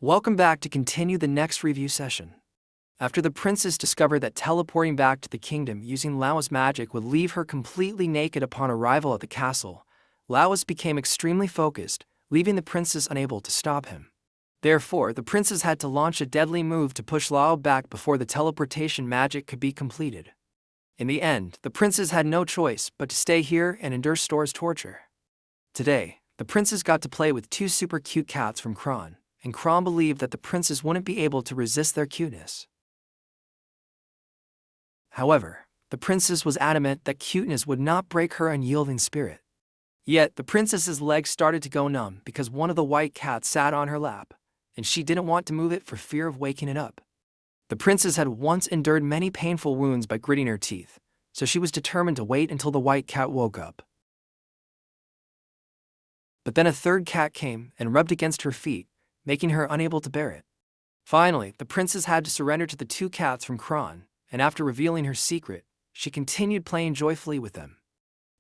Welcome back to continue the next review session. After the princess discovered that teleporting back to the kingdom using Lao's magic would leave her completely naked upon arrival at the castle, Lao became extremely focused, leaving the princess unable to stop him. Therefore, the princess had to launch a deadly move to push Lao back before the teleportation magic could be completed. In the end, the princess had no choice but to stay here and endure Stor's torture. Today, the princess got to play with two super cute cats from Kron, and Kron believed that the princess wouldn't be able to resist their cuteness. However, the princess was adamant that cuteness would not break her unyielding spirit. Yet, the princess's legs started to go numb because one of the white cats sat on her lap, and she didn't want to move it for fear of waking it up. The princess had once endured many painful wounds by gritting her teeth, so she was determined to wait until the white cat woke up. But then a third cat came and rubbed against her feet, making her unable to bear it. Finally, the princess had to surrender to the two cats from Kron, and after revealing her secret, she continued playing joyfully with them.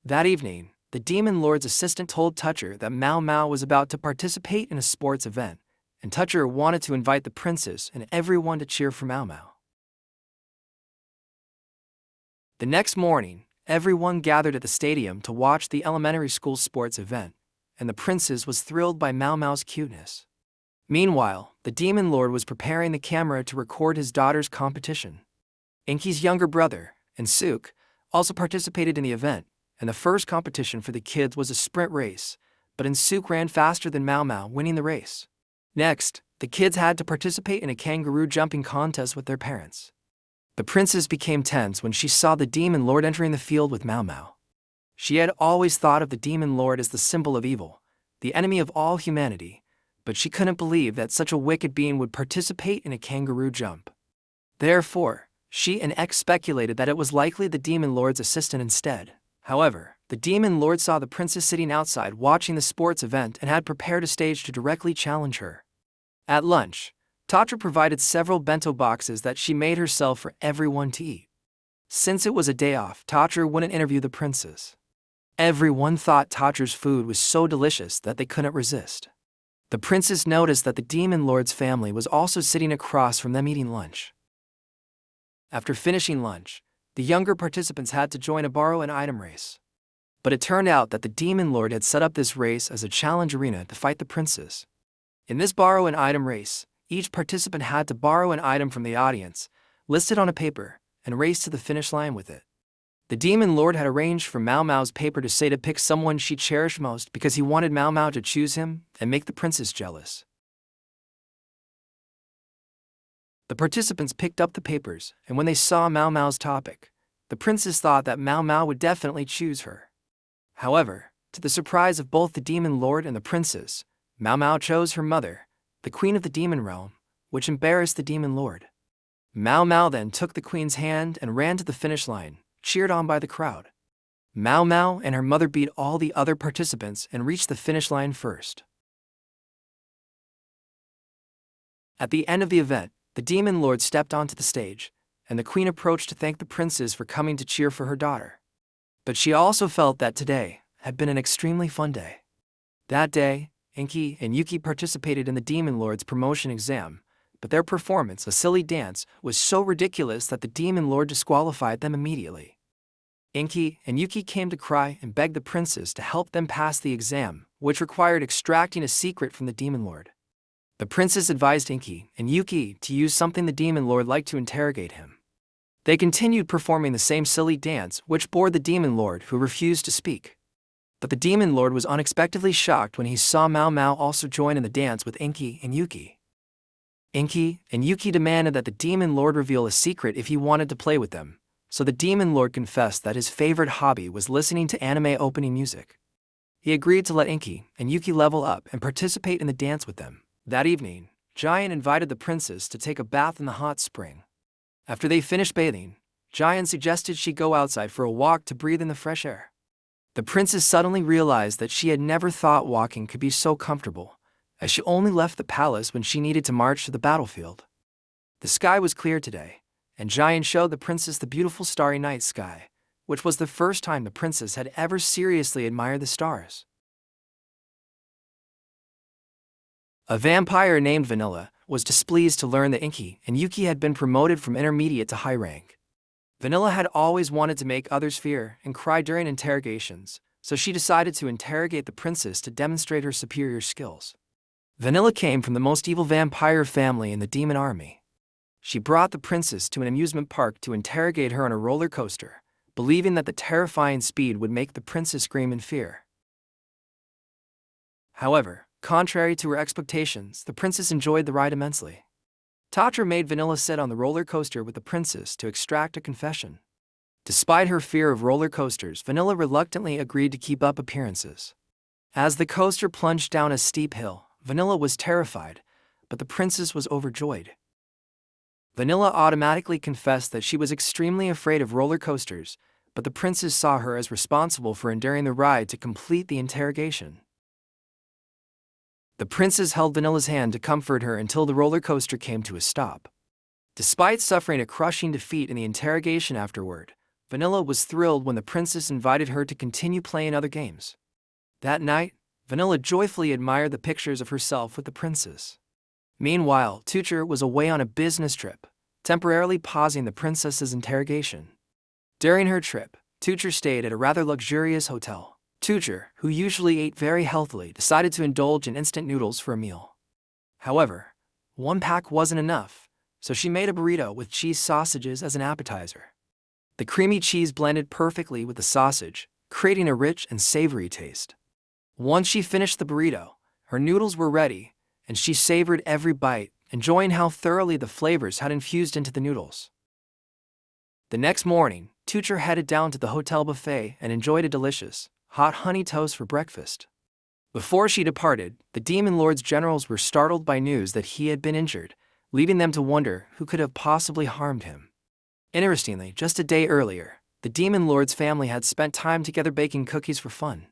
That evening, the demon lord's assistant told Toucher that Mao Mao was about to participate in a sports event, and Toucher wanted to invite the princess and everyone to cheer for Mao Mao. The next morning, everyone gathered at the stadium to watch the elementary school sports event, and the princess was thrilled by Mao Mao's cuteness. Meanwhile, the demon lord was preparing the camera to record his daughter's competition. Inky's younger brother, Suk, also participated in the event, and the first competition for the kids was a sprint race, but Suk ran faster than Mao Mao, winning the race. Next, the kids had to participate in a kangaroo jumping contest with their parents. The princess became tense when she saw the demon lord entering the field with Mao Mao. She had always thought of the demon lord as the symbol of evil, the enemy of all humanity, but she couldn't believe that such a wicked being would participate in a kangaroo jump. Therefore, she and X speculated that it was likely the demon lord's assistant instead. However, the demon lord saw the princess sitting outside watching the sports event and had prepared a stage to directly challenge her. At lunch, Tatra provided several bento boxes that she made herself for everyone to eat. Since it was a day off, Tatra wouldn't interview the princess. Everyone thought Tatra's food was so delicious that they couldn't resist. The princess noticed that the demon lord's family was also sitting across from them eating lunch. After finishing lunch, the younger participants had to join a borrow an item race. But it turned out that the demon lord had set up this race as a challenge arena to fight the princess. In this borrow an item race, each participant had to borrow an item from the audience, list it on a paper, and race to the finish line with it. The demon lord had arranged for Mao Mao's paper to say to pick someone she cherished most because he wanted Mao Mao to choose him and make the princess jealous. The participants picked up the papers, and when they saw Mao Mao's topic, the princess thought that Mao Mao would definitely choose her. However, to the surprise of both the demon lord and the princess, Mao Mao chose her mother, the queen of the demon realm, which embarrassed the demon lord. Mao Mao then took the queen's hand and ran to the finish line, cheered on by the crowd. Mao Mao and her mother beat all the other participants and reached the finish line first. At the end of the event, the demon lord stepped onto the stage, and the queen approached to thank the princess for coming to cheer for her daughter. But she also felt that today had been an extremely fun day. That day, Inky and Yuki participated in the demon lord's promotion exam, but their performance, a silly dance, was so ridiculous that the demon lord disqualified them immediately. Inky and Yuki came to cry and begged the princess to help them pass the exam, which required extracting a secret from the demon lord. The princess advised Inky and Yuki to use something the demon lord liked to interrogate him. They continued performing the same silly dance, which bored the demon lord, who refused to speak. But the demon lord was unexpectedly shocked when he saw Mao Mao also join in the dance with Inky and Yuki. Inky and Yuki demanded that the demon lord reveal a secret if he wanted to play with them, so the demon lord confessed that his favorite hobby was listening to anime opening music. He agreed to let Inky and Yuki level up and participate in the dance with them. That evening, Giant invited the princess to take a bath in the hot spring. After they finished bathing, Giant suggested she go outside for a walk to breathe in the fresh air. The princess suddenly realized that she had never thought walking could be so comfortable, as she only left the palace when she needed to march to the battlefield. The sky was clear today, and Giant showed the princess the beautiful starry night sky, which was the first time the princess had ever seriously admired the stars. A vampire named Vanilla was displeased to learn that Inky and Yuki had been promoted from intermediate to high rank. Vanilla had always wanted to make others fear and cry during interrogations, so she decided to interrogate the princess to demonstrate her superior skills. Vanilla came from the most evil vampire family in the demon army. She brought the princess to an amusement park to interrogate her on a roller coaster, believing that the terrifying speed would make the princess scream in fear. However, contrary to her expectations, the princess enjoyed the ride immensely. Tatra made Vanilla sit on the roller coaster with the princess to extract a confession. Despite her fear of roller coasters, Vanilla reluctantly agreed to keep up appearances. As the coaster plunged down a steep hill, Vanilla was terrified, but the princess was overjoyed. Vanilla automatically confessed that she was extremely afraid of roller coasters, but the princess saw her as responsible for enduring the ride to complete the interrogation. The princess held Vanilla's hand to comfort her until the roller coaster came to a stop. Despite suffering a crushing defeat in the interrogation afterward, Vanilla was thrilled when the princess invited her to continue playing other games. That night, Vanilla joyfully admired the pictures of herself with the princess. Meanwhile, Tucher was away on a business trip, temporarily pausing the princess's interrogation. During her trip, Tucher stayed at a rather luxurious hotel. Tucher, who usually ate very healthily, decided to indulge in instant noodles for a meal. However, one pack wasn't enough, so she made a burrito with cheese sausages as an appetizer. The creamy cheese blended perfectly with the sausage, creating a rich and savory taste. Once she finished the burrito, her noodles were ready, and she savored every bite, enjoying how thoroughly the flavors had infused into the noodles. The next morning, Tucher headed down to the hotel buffet and enjoyed a delicious, hot honey toast for breakfast. Before she departed, the Demon Lord's generals were startled by news that he had been injured, leaving them to wonder who could have possibly harmed him. Interestingly, just a day earlier, the Demon Lord's family had spent time together baking cookies for fun.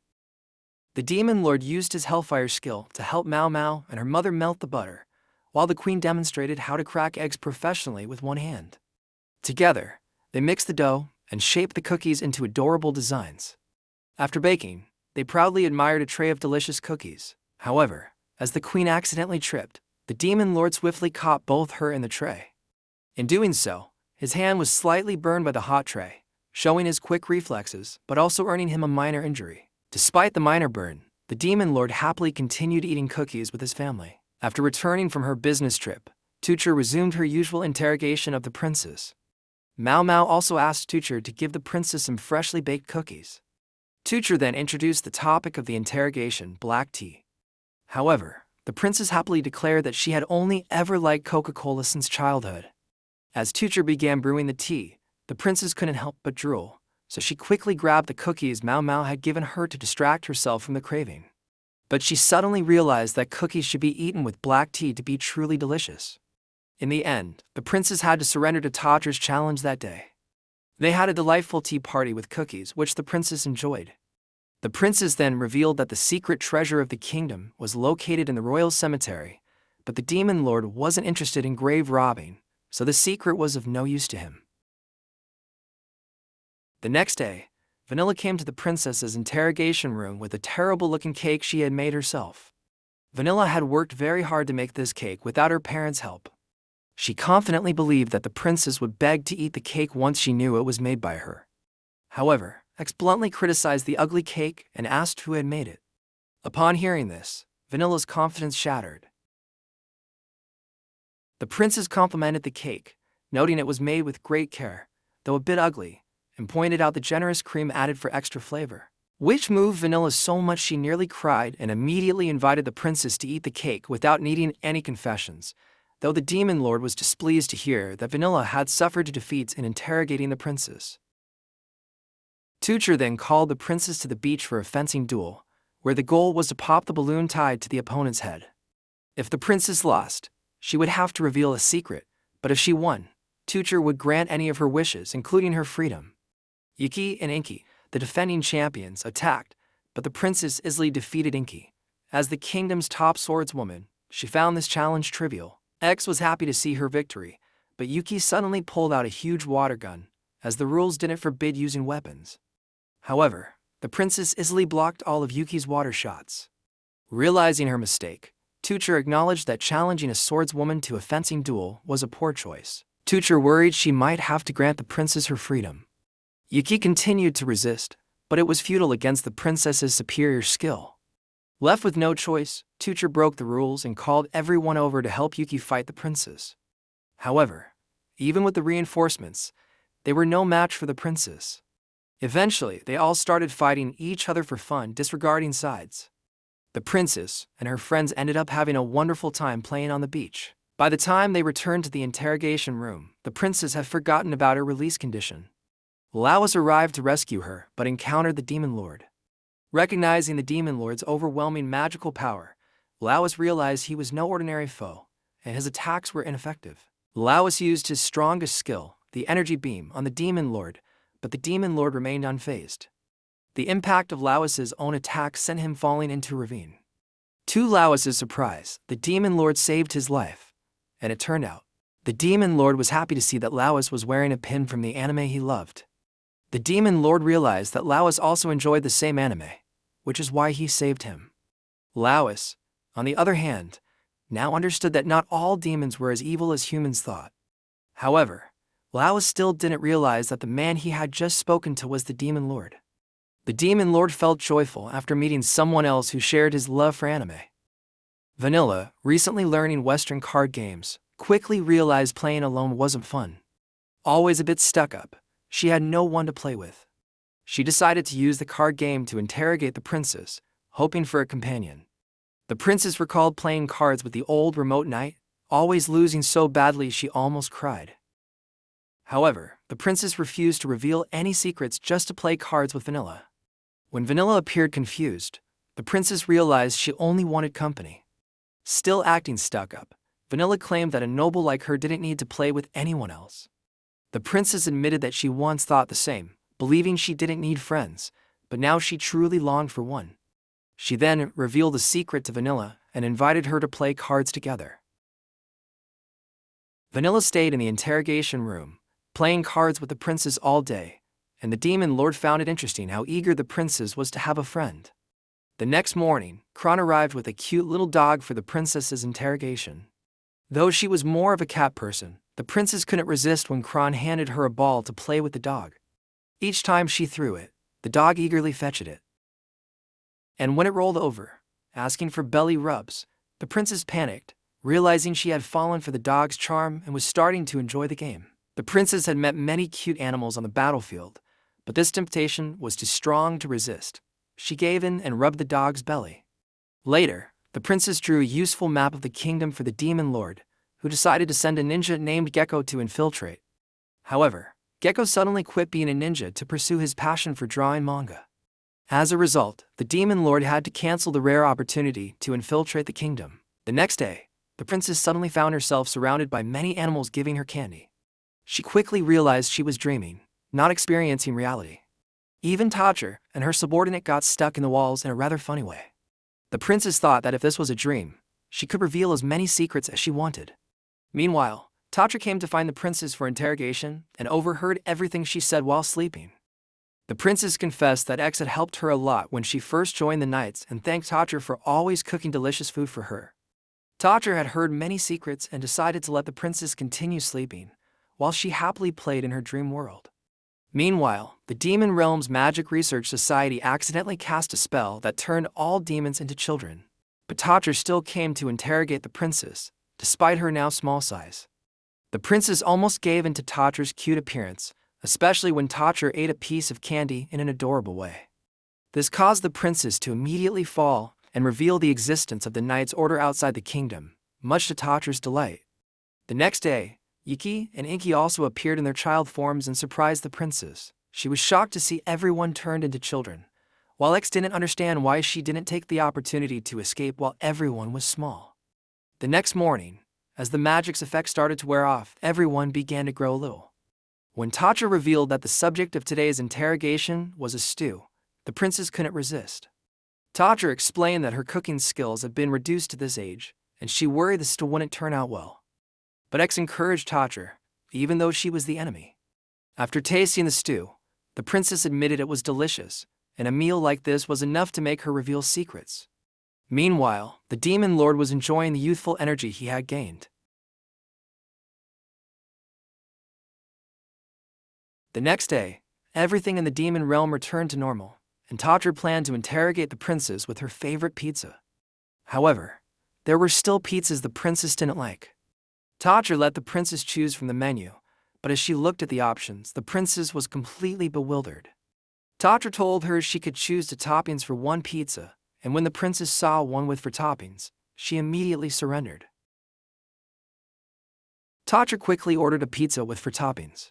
The Demon Lord used his Hellfire skill to help Mao Mao and her mother melt the butter, while the Queen demonstrated how to crack eggs professionally with one hand. Together, they mixed the dough and shaped the cookies into adorable designs. After baking, they proudly admired a tray of delicious cookies. However, as the Queen accidentally tripped, the Demon Lord swiftly caught both her and the tray. In doing so, his hand was slightly burned by the hot tray, showing his quick reflexes but also earning him a minor injury. Despite the minor burn, the Demon Lord happily continued eating cookies with his family. After returning from her business trip, Tucher resumed her usual interrogation of the princess. Mao Mao also asked Tucher to give the princess some freshly baked cookies. Tucher then introduced the topic of the interrogation, black tea. However, the princess happily declared that she had only ever liked Coca-Cola since childhood. As Tucher began brewing the tea, the princess couldn't help but drool, so she quickly grabbed the cookies Mao Mao had given her to distract herself from the craving. But she suddenly realized that cookies should be eaten with black tea to be truly delicious. In the end, the princess had to surrender to Tatra's challenge that day. They had a delightful tea party with cookies, which the princess enjoyed. The princess then revealed that the secret treasure of the kingdom was located in the royal cemetery, but the Demon Lord wasn't interested in grave robbing, so the secret was of no use to him. The next day, Vanilla came to the princess's interrogation room with a terrible-looking cake she had made herself. Vanilla had worked very hard to make this cake without her parents' help. She confidently believed that the princess would beg to eat the cake once she knew it was made by her. However, X bluntly criticized the ugly cake and asked who had made it. Upon hearing this, Vanilla's confidence shattered. The princess complimented the cake, noting it was made with great care, though a bit ugly, and pointed out the generous cream added for extra flavor, which moved Vanilla so much she nearly cried and immediately invited the princess to eat the cake without needing any confessions, though the Demon Lord was displeased to hear that Vanilla had suffered defeats in interrogating the princess. Tucher then called the princess to the beach for a fencing duel, where the goal was to pop the balloon tied to the opponent's head. If the princess lost, she would have to reveal a secret, but if she won, Tucher would grant any of her wishes, including her freedom. Yuki and Inky, the defending champions, attacked, but the princess easily defeated Inky. As the kingdom's top swordswoman, she found this challenge trivial. X was happy to see her victory, but Yuki suddenly pulled out a huge water gun, as the rules didn't forbid using weapons. However, the princess easily blocked all of Yuki's water shots. Realizing her mistake, Tucher acknowledged that challenging a swordswoman to a fencing duel was a poor choice. Tucher worried she might have to grant the princess her freedom. Yuki continued to resist, but it was futile against the princess's superior skill. Left with no choice, Tucher broke the rules and called everyone over to help Yuki fight the princess. However, even with the reinforcements, they were no match for the princess. Eventually, they all started fighting each other for fun, disregarding sides. The princess and her friends ended up having a wonderful time playing on the beach. By the time they returned to the interrogation room, the princess had forgotten about her release condition. Lawis arrived to rescue her, but encountered the Demon Lord. Recognizing the Demon Lord's overwhelming magical power, Lawis realized he was no ordinary foe, and his attacks were ineffective. Lawis used his strongest skill, the energy beam, on the Demon Lord, but the Demon Lord remained unfazed. The impact of Lawis's own attack sent him falling into a ravine. To Lawis's surprise, the Demon Lord saved his life, and it turned out, the Demon Lord was happy to see that Lawis was wearing a pin from the anime he loved. The Demon Lord realized that Lawis also enjoyed the same anime, which is why he saved him. Lawis, on the other hand, now understood that not all demons were as evil as humans thought. However, Lawis still didn't realize that the man he had just spoken to was the Demon Lord. The Demon Lord felt joyful after meeting someone else who shared his love for anime. Vanilla, recently learning Western card games, quickly realized playing alone wasn't fun. Always a bit stuck up, she had no one to play with. She decided to use the card game to interrogate the princess, hoping for a companion. The princess recalled playing cards with the old remote knight, always losing so badly she almost cried. However, the princess refused to reveal any secrets just to play cards with Vanilla. When Vanilla appeared confused, the princess realized she only wanted company. Still acting stuck up, Vanilla claimed that a noble like her didn't need to play with anyone else. The princess admitted that she once thought the same, believing she didn't need friends, but now she truly longed for one. She then revealed the secret to Vanilla and invited her to play cards together. Vanilla stayed in the interrogation room, playing cards with the princess all day, and the Demon Lord found it interesting how eager the princess was to have a friend. The next morning, Kron arrived with a cute little dog for the princess's interrogation. Though she was more of a cat person, the princess couldn't resist when Kron handed her a ball to play with the dog. Each time she threw it, the dog eagerly fetched it. And when it rolled over, asking for belly rubs, the princess panicked, realizing she had fallen for the dog's charm and was starting to enjoy the game. The princess had met many cute animals on the battlefield, but this temptation was too strong to resist. She gave in and rubbed the dog's belly. Later, the princess drew a useful map of the kingdom for the Demon Lord, who decided to send a ninja named Gecko to infiltrate. However, Gecko suddenly quit being a ninja to pursue his passion for drawing manga. As a result, the Demon Lord had to cancel the rare opportunity to infiltrate the kingdom. The next day, the princess suddenly found herself surrounded by many animals giving her candy. She quickly realized she was dreaming, not experiencing reality. Even Tacher and her subordinate got stuck in the walls in a rather funny way. The princess thought that if this was a dream, she could reveal as many secrets as she wanted. Meanwhile, Tacher came to find the princess for interrogation and overheard everything she said while sleeping. The princess confessed that X had helped her a lot when she first joined the Knights and thanked Tacher for always cooking delicious food for her. Tacher had heard many secrets and decided to let the princess continue sleeping, while she happily played in her dream world. Meanwhile, the Demon Realm's Magic Research Society accidentally cast a spell that turned all demons into children. But Tacher still came to interrogate the princess, despite her now small size. The princess almost gave in to Tacher's cute appearance, especially when Tacher ate a piece of candy in an adorable way. This caused the princess to immediately fall and reveal the existence of the Knight's Order outside the kingdom, much to Tacher's delight. The next day, Yuki and Inky also appeared in their child forms and surprised the princess. She was shocked to see everyone turned into children, while X didn't understand why she didn't take the opportunity to escape while everyone was small. The next morning, as the magic's effect started to wear off, everyone began to grow a little. When Tacher revealed that the subject of today's interrogation was a stew, the princess couldn't resist. Tacher explained that her cooking skills had been reduced to this age, and she worried the stew wouldn't turn out well. But X encouraged Tacher, even though she was the enemy. After tasting the stew, the princess admitted it was delicious, and a meal like this was enough to make her reveal secrets. Meanwhile, the demon lord was enjoying the youthful energy he had gained. The next day, everything in the demon realm returned to normal, and Tatra planned to interrogate the princess with her favorite pizza. However, there were still pizzas the princess didn't like. Tatra let the princess choose from the menu, but as she looked at the options, the princess was completely bewildered. Tatra told her she could choose the toppings for one pizza, and when the princess saw one with 4 toppings, she immediately surrendered. Tatra quickly ordered a pizza with 4 toppings.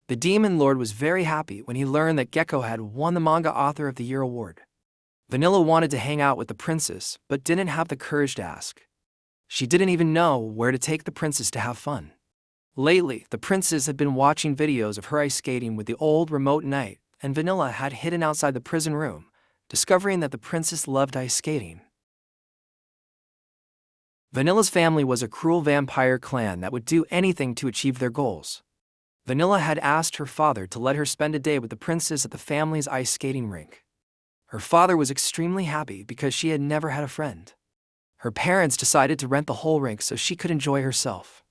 The demon lord was very happy when he learned that Gecko had won the Manga Author of the Year award. Vanilla wanted to hang out with the princess, but didn't have the courage to ask. She didn't even know where to take the princess to have fun. Lately, the princess had been watching videos of her ice skating with the old remote knight, and Vanilla had hidden outside the prison room, discovering that the princess loved ice skating. Vanilla's family was a cruel vampire clan that would do anything to achieve their goals. Vanilla had asked her father to let her spend a day with the princess at the family's ice skating rink. Her father was extremely happy because she had never had a friend. Her parents decided to rent the whole rink so she could enjoy herself.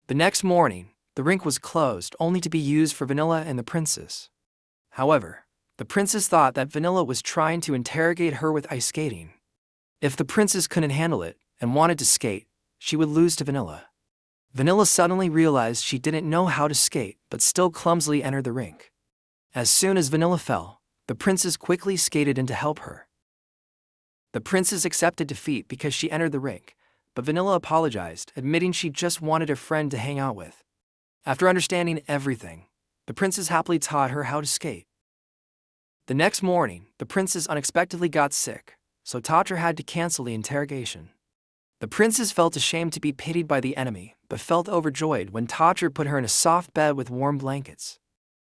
The next morning, the rink was closed only to be used for Vanilla and the princess. However, the princess thought that Vanilla was trying to interrogate her with ice skating. If the princess couldn't handle it and wanted to skate, she would lose to Vanilla. Vanilla suddenly realized she didn't know how to skate but still clumsily entered the rink. As soon as Vanilla fell, the princess quickly skated in to help her. The princess accepted defeat because she entered the rink, but Vanilla apologized, admitting she just wanted a friend to hang out with. After understanding everything, the princess happily taught her how to skate. The next morning, the princess unexpectedly got sick, so Tatra had to cancel the interrogation. The princess felt ashamed to be pitied by the enemy, but felt overjoyed when Tatra put her in a soft bed with warm blankets.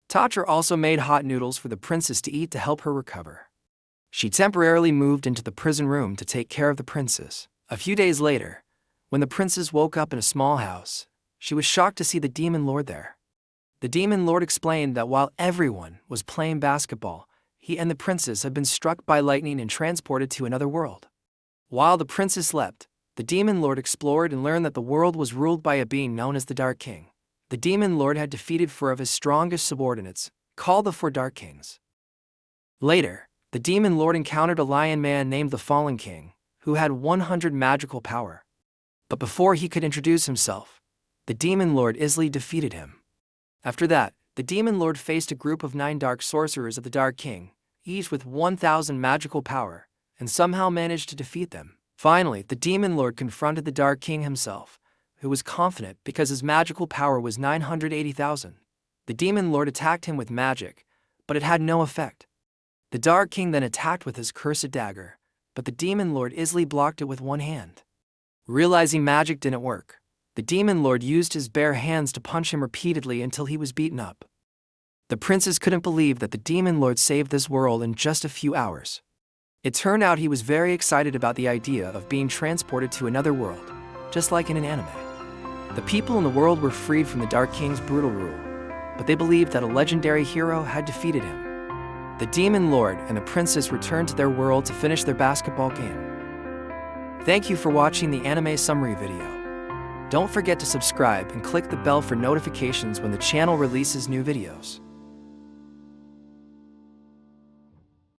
Tatra also made hot noodles for the princess to eat to help her recover. She temporarily moved into the prison room to take care of the princess. A few days later, when the princess woke up in a small house, she was shocked to see the demon lord there. The demon lord explained that while everyone was playing basketball, he and the princess had been struck by lightning and transported to another world. While the princess slept, the demon lord explored and learned that the world was ruled by a being known as the Dark King. The demon lord had defeated 4 of his strongest subordinates, called the 4 Dark Kings. Later, the demon lord encountered a lion man named the Fallen King, who had 100 magical power. But before he could introduce himself, the demon lord easily defeated him. After that, the demon lord faced a group of 9 dark sorcerers of the Dark King, each with 1,000 magical power, and somehow managed to defeat them. Finally, the demon lord confronted the Dark King himself, who was confident because his magical power was 980,000. The demon lord attacked him with magic, but it had no effect. The Dark King then attacked with his cursed dagger, but the demon lord easily blocked it with one hand. Realizing magic didn't work, the demon lord used his bare hands to punch him repeatedly until he was beaten up. The princess couldn't believe that the demon lord saved this world in just a few hours. It turned out he was very excited about the idea of being transported to another world, just like in an anime. The people in the world were freed from the Dark King's brutal rule, but they believed that a legendary hero had defeated him. The demon lord and the princess returned to their world to finish their basketball game. Thank you for watching the anime summary video. Don't forget to subscribe and click the bell for notifications when the channel releases new videos.